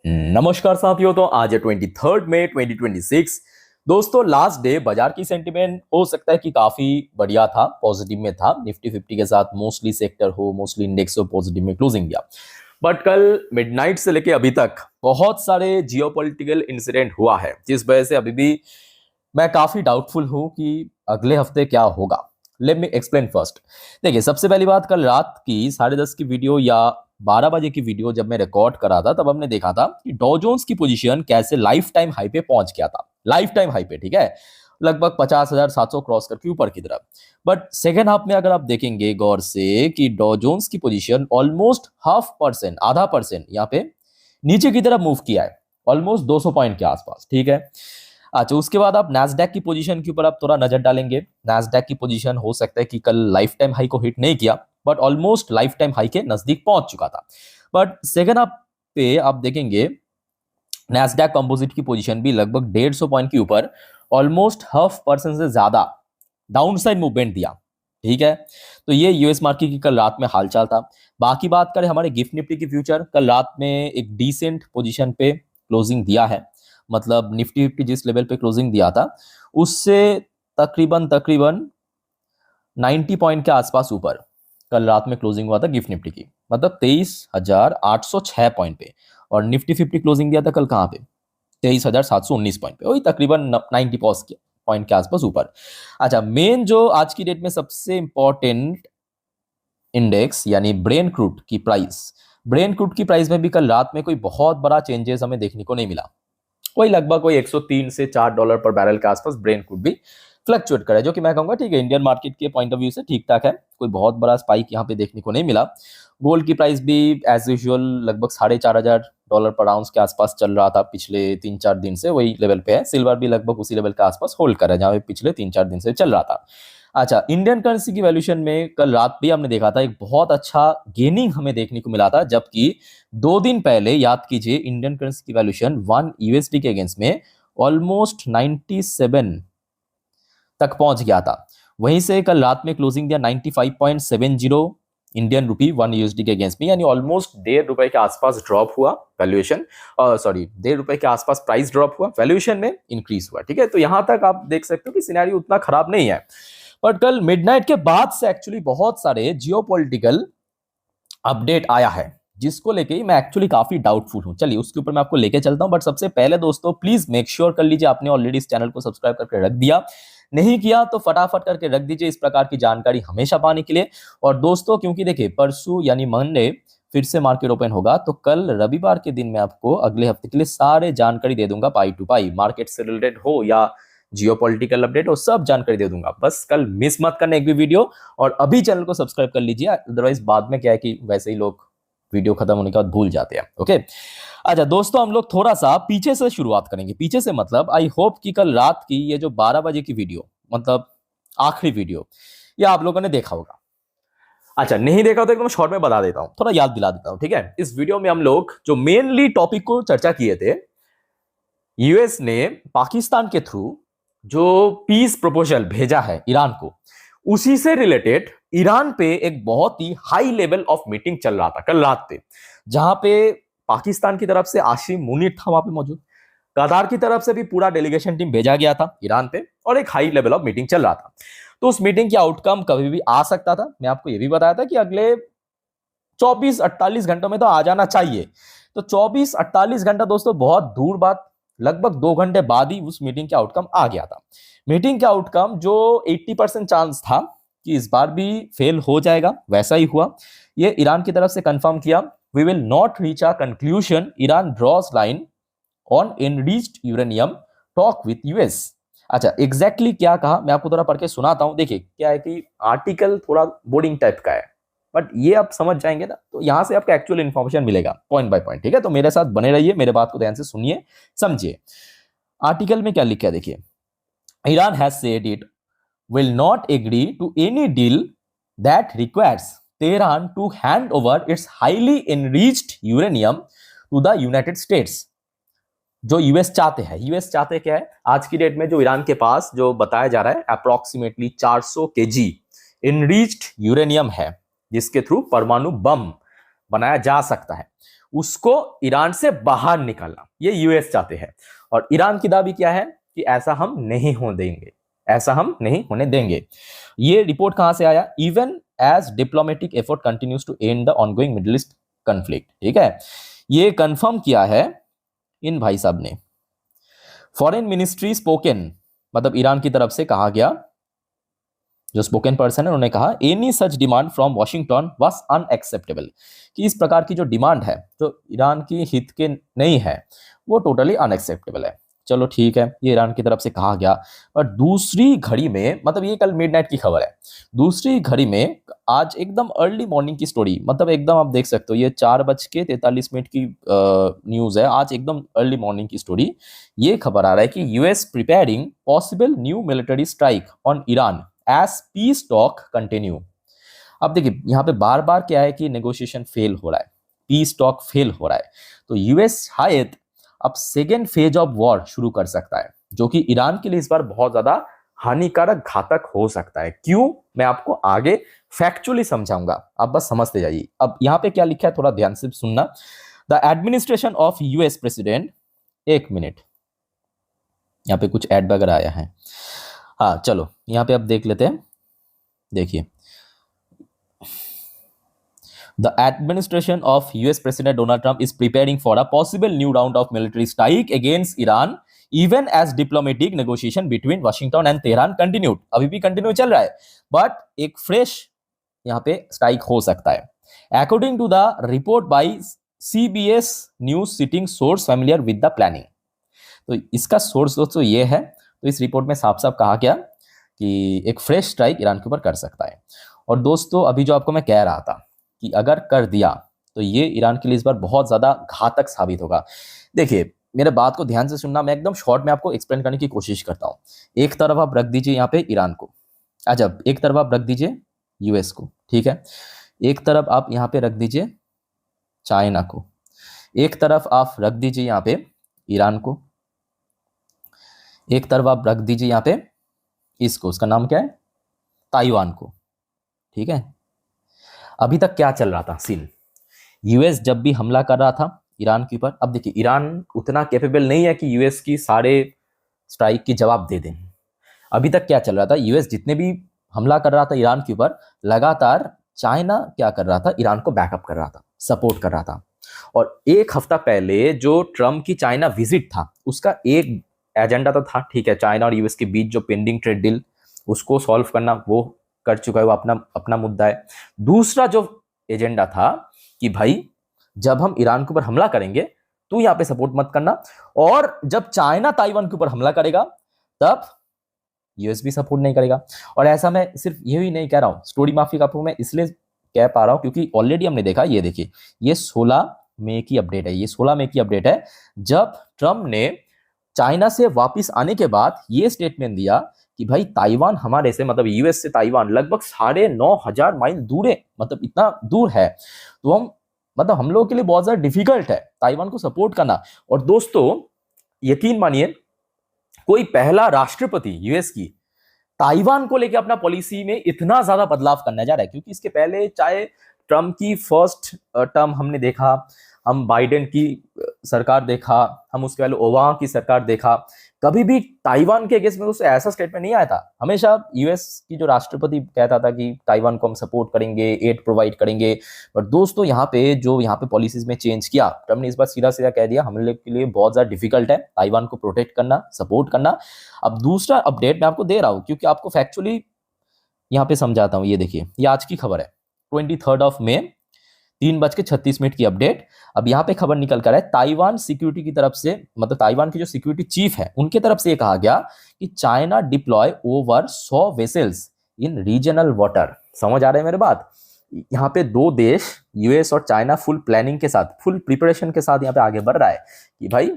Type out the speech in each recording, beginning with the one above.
नमस्कार साथियों। तो आज है 23 मई 2026। दोस्तों लास्ट डे बाजार की सेंटिमेंट हो सकता है कि काफी बढ़िया था, पॉजिटिव में था। निफ्टी 50 के साथ मोस्टली सेक्टर हो, मोस्टली इंडेक्स हो, पॉजिटिव में क्लोजिंग दिया। बट कल मिडनाइट से लेके अभी तक बहुत सारे जियोपॉलिटिकल इंसिडेंट हुआ है, जिस वजह से अभी भी मैं काफी डाउटफुल हूं कि अगले हफ्ते क्या होगा। Let me explain first. देखिए, सबसे पहली बात, कल रात की 10:30 की वीडियो या 12 बजे की वीडियो जब मैं रिकॉर्ड करा था, तब हमने देखा था कि डॉ जोन्स की पोजीशन कैसे लाइफ टाइम हाई पे पहुंच गया था। लाइफ टाइम हाई पे, ठीक है, लगभग 50,700 क्रॉस करके ऊपर की तरफ। बट सेकेंड हाफ में अगर आप देखेंगे गौर से कि डॉ जोन्स की पोजीशन ऑलमोस्ट 0.5%, आधा परसेंट यहाँ पे नीचे की तरफ मूव किया है, ऑलमोस्ट 200 पॉइंट के आसपास, ठीक है। अच्छा, उसके बाद आप नैस्डैक की पोजीशन के ऊपर आप थोड़ा नजर डालेंगे। नैस्डैक की पोजीशन हो सकता है कि कल लाइफ टाइम हाई को हिट नहीं किया, but almost life time high के नजदीक पहुंच चुका था। बट सेकंड हाफ पे आप देखेंगे नैस्डैक कंपोजिट की पोजीशन भी लगभग 150 पॉइंट के ऊपर, ऑलमोस्ट 0.5% से ज्यादा डाउन साइड मूवमेंट दिया, ठीक है। तो ये यूएस मार्केट की कल रात में हालचाल था। बाकी बात करें हमारे गिफ्ट निफ्टी की फ्यूचर, कल रात में एक डिसेंट पोजीशन पे क्लोजिंग दिया है। मतलब निफ्टी 50 जिस लेवल पे क्लोजिंग दिया था उससे तकरीबन तकरीबन 90 पॉइंट के आसपास ऊपर कल रात में क्लोजिंग हुआ था गिफ्ट निफ्टी की, मतलब 23,806 पॉइंट पे। और निफ्टी 50 क्लोजिंग दिया था कल कहाँ पे, 23,719 पॉइंट पे, वही तकरीबन 90 पॉइंट के आसपास ऊपर। अच्छा, मेन जो आज की डेट में सबसे इंपॉर्टेंट इंडेक्स यानी ब्रेन क्रूड की प्राइस, ब्रेन क्रूड की प्राइस में भी कल रात में कोई बहुत बड़ा चेंजेस हमें देखने को नहीं मिला। वही लगभग कोई 103 से $4 पर बैरल के आसपास ब्रेन क्रूड भी फ्लक्चुएट करे, जो कि मैं कहूंगा ठीक है, इंडियन मार्केट के पॉइंट ऑफ व्यू से ठीक ठाक है। कोई बहुत बड़ा स्पाइक यहाँ पे देखने को नहीं मिला। गोल्ड की प्राइस भी एज यूजुअल लगभग $4,500 पर आउंस के आसपास चल रहा था पिछले 3-4 दिन से, वही लेवल पे है। सिल्वर भी लगभग उसी लेवल के आसपास होल्ड कर रहा है जहाँ पे पिछले 3-4 दिन से चल रहा था। अच्छा, इंडियन करेंसी की वैल्यूएशन में कल रात भी हमने देखा था एक बहुत अच्छा गेनिंग हमें देखने को मिला था, जबकि 2 दिन पहले याद कीजिए इंडियन करेंसी की वैल्यूएशन 1 यूएसडी के अगेंस्ट में ऑलमोस्ट 97 तक पहुंच गया था। वहीं से कल रात में क्लोजिंग दिया 95.70 इंडियन रुपी 1 यूएसडी के अगेंस्ट में, यानी ऑलमोस्ट ₹1.5 के आसपास ड्रॉप हुआ वैल्यूएशन, सॉरी ₹1.5 के आसपास प्राइस ड्रॉप हुआ, वैल्यूएशन में इंक्रीज हुआ, ठीक है। तो यहां तक आप देख सकते हो कि सिनेरियो उतना खराब नहीं है। बट कल मिडनाइट के बाद से एक्चुअली बहुत सारे जियोपॉलिटिकल अपडेट आया है, जिसको लेके मैं एक्चुअली काफी डाउटफुल हूं। चलिए उसके ऊपर मैं आपको लेके चलता हूं। बट सबसे पहले दोस्तों प्लीज मेक श्योर कर लीजिए आपने ऑलरेडी इस चैनल को सब्सक्राइब करके रख दिया, नहीं किया तो फटाफट करके रख दीजिए इस प्रकार की जानकारी हमेशा पाने के लिए। और दोस्तों क्योंकि देखिए परसों यानी मंडे फिर से मार्केट ओपन होगा, तो कल रविवार के दिन मैं आपको अगले हफ्ते के लिए सारे जानकारी दे दूंगा, पाई टू पाई, मार्केट से रिलेटेड हो या जियोपॉलिटिकल अपडेट हो, सब जानकारी दे दूंगा। बस कल मिस मत करना एक भी वीडियो, और अभी चैनल को सब्सक्राइब कर लीजिए, अदरवाइज बाद में क्या है कि वैसे ही लोग वीडियो खत्म होने के बाद भूल जाते हैं। ओके, अच्छा दोस्तों, हम लोग थोड़ा सा पीछे से शुरुआत करेंगे। पीछे से मतलब आई होप कि कल रात की ये जो 12 बजे की वीडियो, मतलब आखिरी वीडियो, ये आप लोगों ने देखा होगा। अच्छा, नहीं देखा तो एकदम शॉर्ट में बता देता हूं, थोड़ा याद दिला देता हूं, ठीक है। इस वीडियो में हम लोग जो मेनली टॉपिक को चर्चा किए थे, यूएस ने पाकिस्तान के थ्रू जो पीस प्रपोजल भेजा है ईरान को, उसी से रिलेटेड ईरान पे एक बहुत ही हाई लेवल ऑफ मीटिंग चल रहा था कल रात पे, जहां पे पाकिस्तान की तरफ से आसिम मुनीर था वहां पे मौजूद, कतार की तरफ से भी पूरा डेलीगेशन टीम भेजा गया था ईरान पे, और एक हाई लेवल ऑफ मीटिंग चल रहा था। तो उस मीटिंग की आउटकम कभी भी आ सकता था। मैं आपको यह भी बताया था कि अगले 24-48 घंटों में तो आ जाना चाहिए। तो 24-48 घंटा दोस्तों बहुत दूर बात, लगभग 2 घंटे बाद ही उस मीटिंग का आउटकम आ गया था। मीटिंग का आउटकम जो 80% चांस था कि इस बार भी फेल हो जाएगा, वैसा ही हुआ। ये ईरान की तरफ से कंफर्म किया, we will not reach a conclusion, Iran draws line on enriched uranium talk with US. अच्छा, एग्जैक्टली क्या कहा मैं आपको थोड़ा पढ़ के सुनाता हूं। देखिए क्या है कि आर्टिकल थोड़ा बोर्डिंग टाइप का है, बट ये आप समझ जाएंगे ना, तो यहां से आपको एक्चुअल इंफॉर्मेशन मिलेगा पॉइंट बाय पॉइंट, ठीक है। तो मेरे साथ बने रहिए, मेरे बात को ध्यान से सुनिए, समझिए। आर्टिकल में क्या लिखा है देखिए, Iran has said it will not agree to any deal that requires Tehran to hand over its highly enriched uranium to the United States। जो यूएस चाहते हैं, यूएस चाहते क्या है, आज की डेट में जो ईरान के पास जो बताया जा रहा है अप्रोक्सीमेटली 400 kg इनरिच्ड यूरेनियम है, जिसके थ्रू परमाणु बम बनाया जा सकता है, उसको ईरान से बाहर निकालना ये यूएस चाहते हैं। और ईरान की दावी क्या है कि ऐसा हम नहीं होने देंगे, ऐसा हम नहीं होने देंगे। ये रिपोर्ट कहां से आया? Even as diplomatic effort continues to end the ongoing Middle East conflict. ठीक है, ये कंफर्म किया है इन भाई साहब ने। फॉरेन मिनिस्ट्री स्पोकन, मतलब ईरान की तरफ से कहा गया, जो स्पोकन पर्सन है उन्होंने कहा any such demand from Washington was unacceptable, कि इस प्रकार की जो डिमांड है जो ईरान की हित के नहीं है वो टोटली अनएक्सेप्टेबल है। चलो ठीक है, ये ईरान की तरफ से कहा गया। पर दूसरी घड़ी में, मतलब ये कल मिडनाइट की खबर है, दूसरी घड़ी में आज एकदम अर्ली मॉर्निंग की स्टोरी, मतलब एकदम आप देख सकते हो ये 4:43 की न्यूज है, आज एकदम अर्ली मॉर्निंग की स्टोरी। ये खबर आ रहा है कि US preparing possible new military strike on Iran as peace talk continue. अब देखिए यहाँ पे बार बार क्या है कि नेगोशिएशन फेल हो रहा है, पीस टॉक फेल हो रहा है, तो यूएस शायद अब सेकेंड फेज ऑफ वॉर शुरू कर सकता है, जो कि ईरान के लिए इस बार बहुत ज्यादा हानिकारक, घातक हो सकता है। क्यों, मैं आपको आगे फैक्चुअली समझाऊंगा, आप बस समझते जाइए। अब यहाँ पे क्या लिखा है थोड़ा ध्यान से सुनना। The administration of US president, एक मिनट, यहाँ पे कुछ एड वगैरह आया है। हाँ चलो यहाँ पे अब देख लेते हैं। देखिए, the administration of US President Donald Trump is preparing for a possible new round of military strike against Iran even as diplomatic negotiation between Washington and Tehran continued। अभी भी कंटिन्यू चल रहा है, बट एक फ्रेश यहाँ पे strike हो सकता है। According to the report by CBS News citing source familiar with the planning। तो इसका सोर्स दोस्तों ये है, तो इस रिपोर्ट में साफ साफ कहा गया कि एक फ्रेश स्ट्राइक ईरान के ऊपर कर सकता है। और दोस्तों अभी जो आपको मैं कह रहा था कि अगर कर दिया तो ये ईरान के लिए इस बार बहुत ज्यादा घातक साबित होगा। देखिए मेरे बात को ध्यान से सुनना, मैं एकदम शॉर्ट में आपको एक्सप्लेन करने की कोशिश करता हूँ। एक तरफ आप रख दीजिए यहाँ पे ईरान को, अजब एक तरफ आप रख दीजिए यूएस को, ठीक है, एक तरफ आप यहाँ पे रख दीजिए चाइना को, एक तरफ आप रख दीजिए यहाँ पे ईरान को, एक तरफ आप रख दीजिए यहाँ पे इसको, उसका नाम क्या है, ताइवान को। ठीक है, अभी तक क्या चल रहा था सीन, यूएस जब भी हमला कर रहा था ईरान के ऊपर, अब देखिए ईरान उतना कैपेबल नहीं है कि यूएस की सारे स्ट्राइक की जवाब दे दें। अभी तक क्या चल रहा था, यूएस जितने भी हमला कर रहा था ईरान के ऊपर, लगातार चाइना क्या कर रहा था, ईरान को बैकअप कर रहा था, सपोर्ट कर रहा था। और एक हफ्ता पहले जो ट्रम्प की चाइना विजिट था, उसका एक एजेंडा तो था, ठीक है, चाइना और यूएस के बीच जो पेंडिंग ट्रेड डील उसको सॉल्व करना, वो कर चुका है, वो अपना अपना मुद्दा है। दूसरा जो एजेंडा था कि भाई जब हम ईरान के ऊपर हमला करेंगे तो यहाँ पे सपोर्ट मत करना, और जब चाइना ताइवान के ऊपर हमला करेगा तब यूएस भी सपोर्ट नहीं करेगा। और ऐसा मैं सिर्फ यही नहीं कह रहा हूँ, स्टोरी माफी आपको मैं इसलिए कह पा रहा हूँ क्योंकि ऑलरेडी हमने देखा, ये देखिए ये 16 मई की अपडेट है, ये 16 मई की अपडेट है, जब ट्रम्प ने चाइना से वापस आने के बाद ये स्टेटमेंट दिया कि भाई ताइवान हमारे से, मतलब यूएस से ताइवान लगभग 9,500 माइल दूर है, मतलब इतना दूर है, तो हम लोगों के लिए बहुत ज्यादा डिफिकल्ट है ताइवान को सपोर्ट करना। और दोस्तों यकीन मानिए, कोई पहला राष्ट्रपति यूएस की ताइवान को लेकर अपना पॉलिसी में इतना ज्यादा बदलाव करने जा रहा है, क्योंकि इसके पहले चाहे ट्रम्प की फर्स्ट टर्म हमने देखा, हम बाइडेन की सरकार देखा, हम उसके पहले ओबामा की सरकार देखा, कभी भी ताइवान के अगेंस्ट में उससे ऐसा स्टेटमेंट नहीं आया था। हमेशा यूएस की जो राष्ट्रपति कहता था कि ताइवान को हम सपोर्ट करेंगे, एड प्रोवाइड करेंगे। पर दोस्तों यहाँ पे पॉलिसीज में चेंज किया, ट्रम्प ने इस बार सीधा सीधा कह दिया हम लोग के लिए बहुत ज्यादा डिफिकल्ट है ताइवान को प्रोटेक्ट करना, सपोर्ट करना। अब दूसरा अपडेट मैं आपको दे रहा हूँ क्योंकि आपको फैक्चुअली यहाँ पे समझाता हूँ। ये देखिए, ये आज की खबर है 23 मई 3:36 की अपडेट। अब यहाँ पे खबर निकल कर है ताइवान सिक्योरिटी की तरफ से, मतलब ताइवान के जो सिक्योरिटी चीफ है उनके तरफ से ये कहा गया कि China deploy over 100 vessels in regional water. समझ आ रहा है मेरे बात? यहाँ पे दो देश यूएस और चाइना फुल प्लानिंग के साथ, फुल प्रिपरेशन के साथ यहाँ पे आगे बढ़ रहा है कि भाई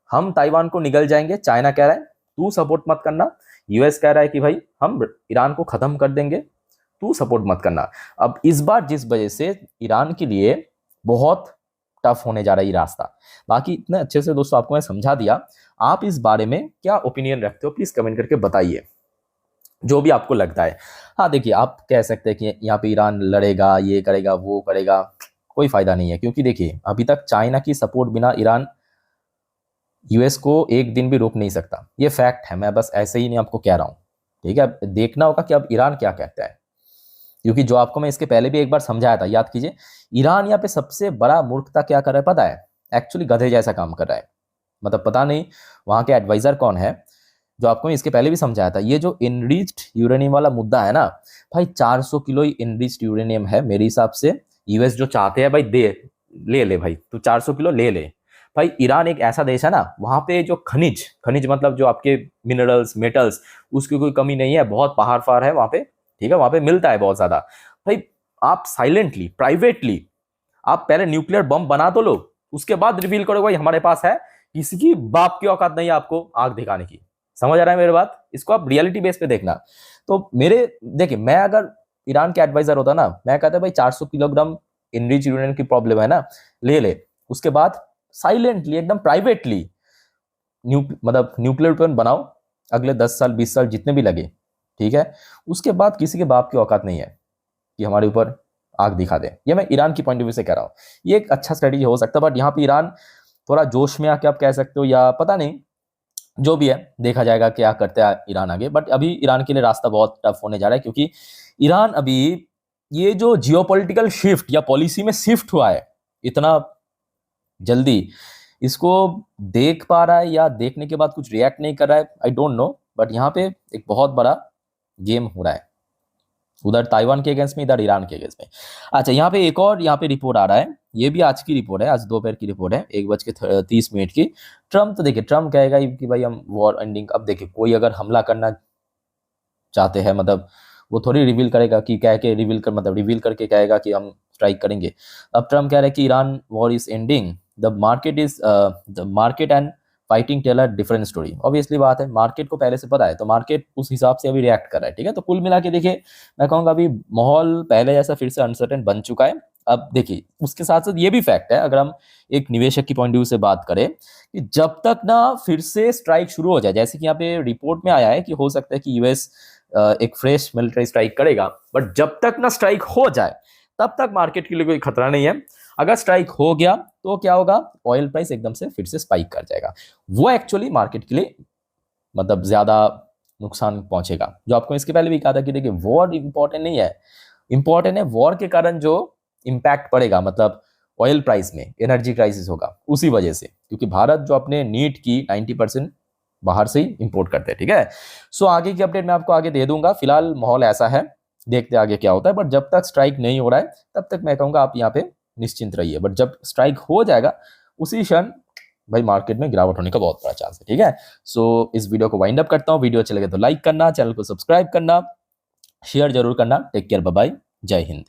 हम ताइवान को निगल जाएंगे। चाइना कह रहा है तू सपोर्ट मत करना, यूएस कह रहा है कि भाई हम ईरान को खत्म कर देंगे, तू सपोर्ट मत करना। अब इस बार जिस वजह से ईरान के लिए बहुत टफ होने जा रहा है ये रास्ता, बाकी इतने अच्छे से दोस्तों आपको मैं समझा दिया। आप इस बारे में क्या ओपिनियन रखते हो प्लीज कमेंट करके बताइए, जो भी आपको लगता है। हाँ देखिए, आप कह सकते हैं कि यहाँ पे ईरान लड़ेगा, ये करेगा, वो करेगा, कोई फायदा नहीं है, क्योंकि देखिए अभी तक चाइना की सपोर्ट बिना ईरान यूएस को एक दिन भी रोक नहीं सकता। ये फैक्ट है, मैं बस ऐसे ही नहीं आपको कह रहा हूँ। ठीक है, अब देखना होगा कि अब ईरान क्या कहता है, क्योंकि जो आपको मैं इसके पहले भी एक बार समझाया था, याद कीजिए। ईरान यहाँ पे सबसे बड़ा मूर्खता क्या कर रहा है पता है? एक्चुअली गधे जैसा काम कर रहा है। मतलब पता नहीं वहाँ के एडवाइजर कौन है, जो आपको मैं इसके पहले भी समझाया था। ये जो इनरिच्ड यूरेनियम वाला मुद्दा है ना भाई, 400 किलो ही इनरिच्ड यूरेनियम है मेरे हिसाब से। यूएस जो चाहते हैं भाई दे, ले ले भाई, तू 400 किलो ले ले भाई। ईरान एक ऐसा देश है ना, वहाँ पे जो खनिज खनिज मतलब जो आपके मिनरल्स मेटल्स, उसकी कोई कमी नहीं है, बहुत पहाड़ फाड़ है वहाँ पे। ठीक है, वहाँ पे मिलता है बहुत ज्यादा भाई। आप साइलेंटली प्राइवेटली आप पहले न्यूक्लियर बम बना तो लो, उसके बाद रिवील करो भाई हमारे पास है। किसी की बाप की औकात नहीं है आपको आग दिखाने की। समझ आ रहा है मेरी बात? इसको आप रियलिटी बेस पे देखना। तो मेरे देखिए, मैं अगर ईरान के एडवाइजर होता ना, मैं कहता भाई 400 किलोग्राम इनरिच यूरेनियम की प्रॉब्लम है ना, ले ले। उसके बाद साइलेंटली एकदम प्राइवेटली मतलब न्यूक्लियर वेपन बनाओ, अगले 10 साल 20 साल जितने भी लगे। ठीक है, उसके बाद किसी के बाप की औकात नहीं है कि हमारे ऊपर आग दिखा दे। ये मैं ईरान की पॉइंट ऑफ व्यू से कह रहा हूँ। ये एक अच्छा स्ट्रेटेजी हो सकता है, बट यहाँ पे ईरान थोड़ा जोश में आके आप कह सकते हो, या पता नहीं, जो भी है देखा जाएगा क्या करते हैं ईरान आगे। बट अभी ईरान के लिए रास्ता बहुत टफ होने जा रहा है, क्योंकि ईरान अभी ये जो जियोपॉलिटिकल शिफ्ट या पॉलिसी में शिफ्ट हुआ है इतना जल्दी, इसको देख पा रहा है या देखने के बाद कुछ रिएक्ट नहीं कर रहा है, आई डोंट नो। बट यहाँ पे एक बहुत बड़ा गेम हो रहा है, उधर ताइवान के अगेंस्ट में, इधर ईरान के अगेंस्ट में। अच्छा, यहाँ पे एक और यहाँ पे रिपोर्ट आ रहा है, ये भी आज की रिपोर्ट है, आज दोपहर की रिपोर्ट है, 1:30 की। ट्रम्प तो देखिए, ट्रम्प कहेगा कि भाई हम वॉर एंडिंग। अब देखिए कोई अगर हमला करना चाहते हैं, मतलब वो थोड़ी रिवील करेगा कि कह के रिवील कर, मतलब रिवील करके कहेगा कि हम स्ट्राइक करेंगे। अब ट्रम्प कह रहे हैं कि Iran war is ending, the market and fighting tell a different story. Obviously बात है, मार्केट को पहले से पता है, तो मार्केट उस हिसाब से अभी रिएक्ट कर रहा है। ठीक है, तो कुल मिला के देखिए, मैं कहूँगा अभी माहौल पहले जैसा फिर से अनसर्टेन बन चुका है। अब देखिए उसके साथ साथ ये भी फैक्ट है, अगर हम एक निवेशक की पॉइंट ऑफ व्यू से बात करें, कि जब तक ना फिर से स्ट्राइक शुरू हो जाए, जैसे कि यहाँ पे रिपोर्ट में आया है कि हो सकता है कि यूएस एक फ्रेश मिलिट्री स्ट्राइक करेगा, बट जब तक ना स्ट्राइक हो जाए तब तक मार्केट के लिए कोई खतरा नहीं है। अगर स्ट्राइक हो गया तो क्या होगा, ऑयल प्राइस एकदम से फिर से स्पाइक कर जाएगा। वो एक्चुअली मार्केट के लिए मतलब ज्यादा नुकसान पहुंचेगा। जो आपको इसके पहले भी कहा था कि देखिए वॉर इंपॉर्टेंट नहीं है, इंपॉर्टेंट है वॉर के कारण जो इंपैक्ट पड़ेगा, मतलब ऑयल प्राइस में एनर्जी क्राइसिस होगा उसी वजह से, क्योंकि भारत जो अपने नीड की 90% बाहर से ही इंपोर्ट करते हैं। ठीक है, सो आगे की अपडेट मैं आपको आगे दे दूंगा। फिलहाल माहौल ऐसा है, देखते आगे क्या होता है। बट जब तक स्ट्राइक नहीं हो रहा है तब तक मैं कहूंगा आप यहाँ पे निश्चिंत रहिए। बट जब स्ट्राइक हो जाएगा उसी क्षण भाई मार्केट में गिरावट होने का बहुत बड़ा चांस है। ठीक है, सो इस वीडियो को वाइंड अप करता हूँ। वीडियो अच्छे लगे तो लाइक करना, चैनल को सब्सक्राइब करना, शेयर जरूर करना। टेक केयर, बाय बाय, जय हिंद।